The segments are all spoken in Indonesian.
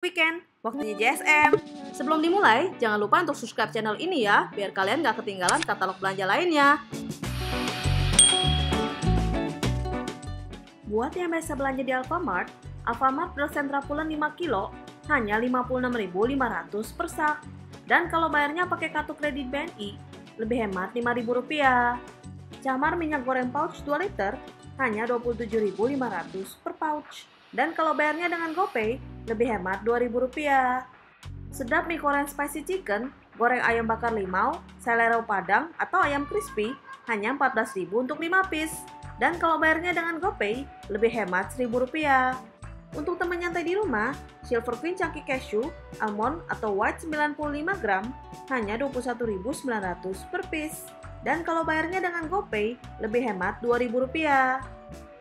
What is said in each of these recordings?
Weekend, waktunya JSM. Sebelum dimulai, jangan lupa untuk subscribe channel ini ya, biar kalian gak ketinggalan katalog belanja lainnya. Buat yang biasa belanja di Alfamart beras sentra pulen 5 kilo hanya 56.500 per sak. Dan kalau bayarnya pakai kartu kredit BNI, lebih hemat Rp5.000. Camar minyak goreng pouch 2 liter hanya Rp27.500 per pouch. Dan kalau bayarnya dengan GoPay, lebih hemat Rp2.000. Sedap mie goreng spicy chicken, goreng ayam bakar limau, selero padang, atau ayam crispy hanya Rp14.000 untuk 5 piece. Dan kalau bayarnya dengan GoPay, lebih hemat Rp1.000. Untuk teman nyantai di rumah, Silver Queen Chunky Cashew, Almond atau White 95 gram hanya Rp21.900 per piece. Dan kalau bayarnya dengan GoPay, lebih hemat Rp2.000.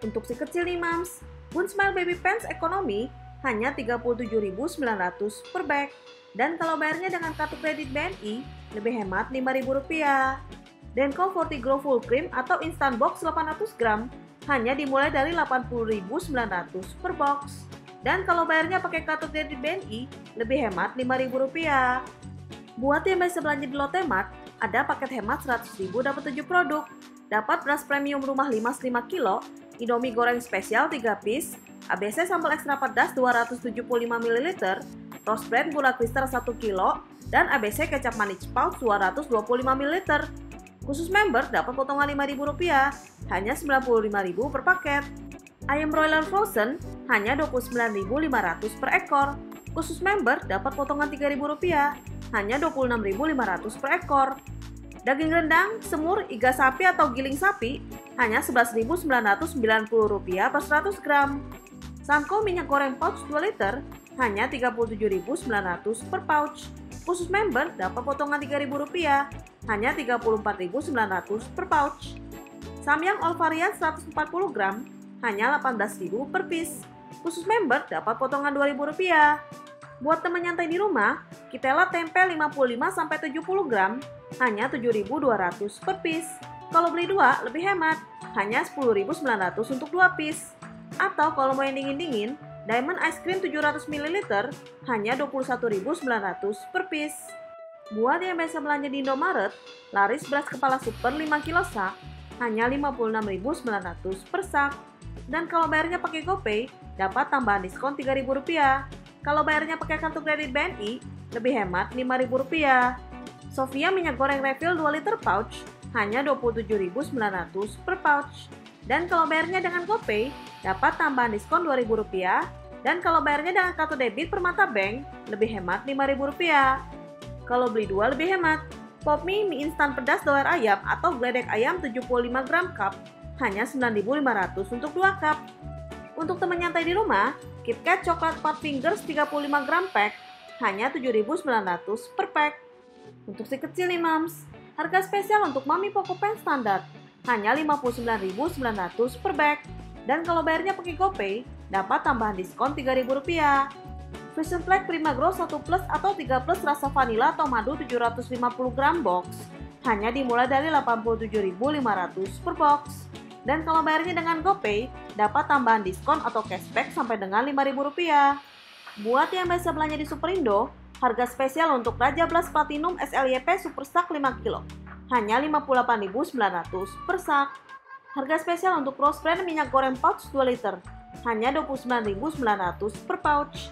Untuk si kecil nih mams, Bun Smile Baby Pants Ekonomi hanya Rp37.900 per bag. Dan kalau bayarnya dengan kartu kredit BNI, lebih hemat Rp5.000. Denko Forti Grow Full Cream atau Instant Box 800 gram hanya dimulai dari Rp80.900 per box. Dan kalau bayarnya pakai kartu kredit BNI, lebih hemat Rp5.000. Buat yang biasa belanja di Lotte Mart, ada paket hemat Rp100.000 dapat 7 produk. Dapat beras premium rumah 5 kilo, Indomie goreng spesial 3 piece, ABC sambal ekstra pedas 275 ml, Rose Brand gula kristal 1 kilo, dan ABC kecap manis pouch 225 ml. Khusus member dapat potongan Rp5.000, hanya Rp95.000 per paket. Ayam broiler frozen hanya Rp29.500 per ekor. Khusus member dapat potongan Rp3.000, hanya Rp26.500 per ekor. Daging rendang, semur, iga sapi atau giling sapi hanya Rp11.990 per 100 gram. Sanko minyak goreng pouch 2 liter hanya Rp37.900 per pouch. Khusus member dapat potongan Rp3.000, hanya Rp34.900 per pouch. Samyang all varian 140 gram hanya Rp18.000 per piece. Khusus member dapat potongan Rp2.000. Buat teman nyantai di rumah, Kitela tempe 55-70 gram hanya Rp7.200 per piece. Kalau beli 2 lebih hemat, hanya Rp10.900 untuk 2 piece. Atau kalau mau yang dingin-dingin, Diamond Ice Cream 700 ml hanya Rp21.900 per piece. Buat yang biasa belanja di Indomaret, laris beras kepala super 5 kilo sak hanya Rp56.900 per sak. Dan kalau bayarnya pakai GoPay, dapat tambahan diskon Rp3.000. Kalau bayarnya pakai kartu kredit BNI, lebih hemat Rp5.000. Sofia minyak goreng refill 2 liter pouch hanya Rp27.900 per pouch. Dan kalau bayarnya dengan GoPay, dapat tambahan diskon Rp2.000. Dan kalau bayarnya dengan kartu debit Permata Bank, lebih hemat Rp5.000. Kalau beli 2 lebih hemat. Pop mie instan pedas doer ayam atau geledek ayam 75 gram cup hanya Rp9.500 untuk 2 cup. Untuk teman nyantai di rumah, KitKat coklat 4 fingers 35 gram pack hanya Rp7.900 per pack. Untuk si kecil nih mams, harga spesial untuk Mami Poco Pen standar hanya Rp59.900 per bag. Dan kalau bayarnya pakai GoPay, dapat tambahan diskon Rp3.000. Fusion Flag Prima Grow 1 plus atau 3 plus rasa vanila atau madu 750 gram box hanya dimulai dari Rp87.500 per box. Dan kalau bayarnya dengan GoPay, dapat tambahan diskon atau cashback sampai dengan Rp5.000. Buat yang biasa belanja di Superindo, harga spesial untuk Raja Blas Platinum SLYP Super Sak 5 kilo hanya Rp58.900 per sak. Harga spesial untuk Rose Brand minyak goreng pouch 2 liter hanya Rp29.900 per pouch.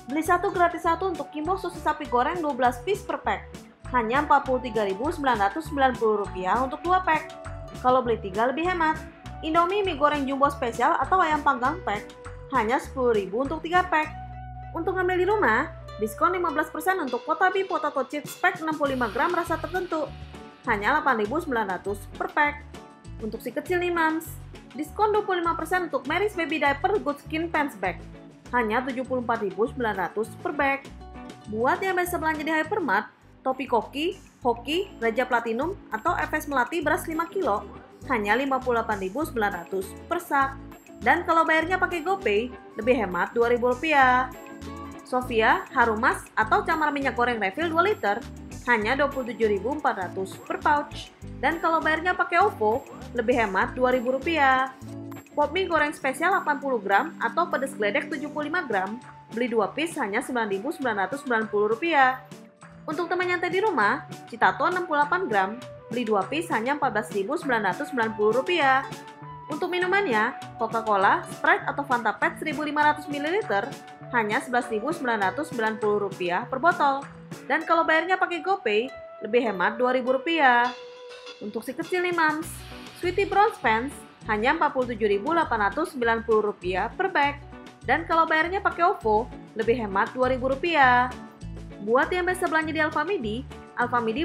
Beli 1 gratis 1 untuk Kimbo susu sapi goreng 12 piece per pack hanya Rp43.990 untuk 2 pack. Kalau beli 3 lebih hemat. Indomie mie goreng jumbo spesial atau ayam panggang pack hanya Rp10.000 untuk 3 pack. Untuk ngambil di rumah, diskon 15% untuk Potabi Potato Chips pack 65 gram rasa tertentu hanya Rp8.900 per pack. Untuk si kecil nih mams, diskon 25% untuk Mary's Baby Diaper Good Skin Pants Bag hanya Rp74.900 per bag. Buat yang biasa belanja di Hypermart, Topi Koki, Hoki, Raja Platinum, atau FS Melati beras 5 kilo hanya Rp58.900 per sak. Dan kalau bayarnya pakai GoPay, lebih hemat Rp2.000. Sofia, Harumas, atau camar minyak goreng refill 2 liter hanya Rp27.400 per pouch. Dan kalau bayarnya pakai OVO, lebih hemat Rp2.000. Pop mie goreng spesial 80 gram atau pedas geledek 75 gram, beli 2 piece hanya Rp9.990. Untuk teman nyantai di rumah, Citato 68 gram, beli 2 piece hanya Rp14.990. Untuk minumannya, Coca-Cola, Sprite atau Fanta Pet 1500 ml hanya Rp11.990 per botol. Dan kalau bayarnya pakai GoPay, lebih hemat Rp2.000. Untuk si kecil nih Mams, Sweety Bronze Pants hanya Rp47.890 per bag. Dan kalau bayarnya pakai OVO, lebih hemat Rp2.000. Buat yang biasa belanja di Alfamidi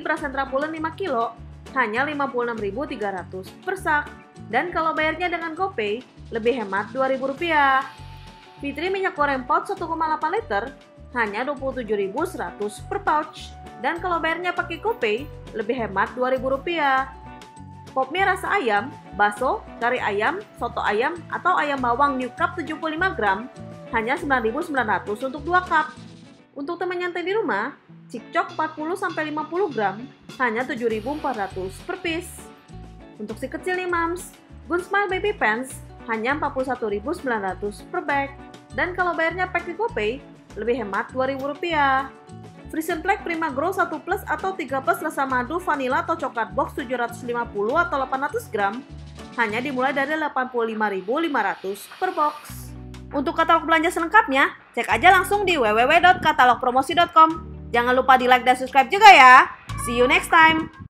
beras Sentra Pulen 5 kilo hanya Rp56.300 per sak. Dan kalau bayarnya dengan GoPay, lebih hemat Rp2.000. Fitri minyak goreng pouch 1,8 liter hanya Rp27.100 per pouch. Dan kalau bayarnya pakai GoPay, lebih hemat Rp2.000. Popmie rasa ayam, bakso, kari ayam, soto ayam, atau ayam bawang new cup 75 gram hanya Rp9.900 untuk 2 cup. Untuk teman nyantai di rumah, cikcok 40-50 gram hanya Rp7.400 per piece. Untuk si kecil nih Mams, Good Smile Baby Pants hanya Rp41.900 per bag. Dan kalau bayarnya pakai GoPay, lebih hemat Rp2.000. Frisian Black Prima Grow 1 plus atau 3 plus rasa madu, vanila atau coklat box 750 atau 800 gram hanya dimulai dari Rp85.500 per box. Untuk katalog belanja selengkapnya, cek aja langsung di www.katalogpromosi.com. Jangan lupa di like dan subscribe juga ya. See you next time!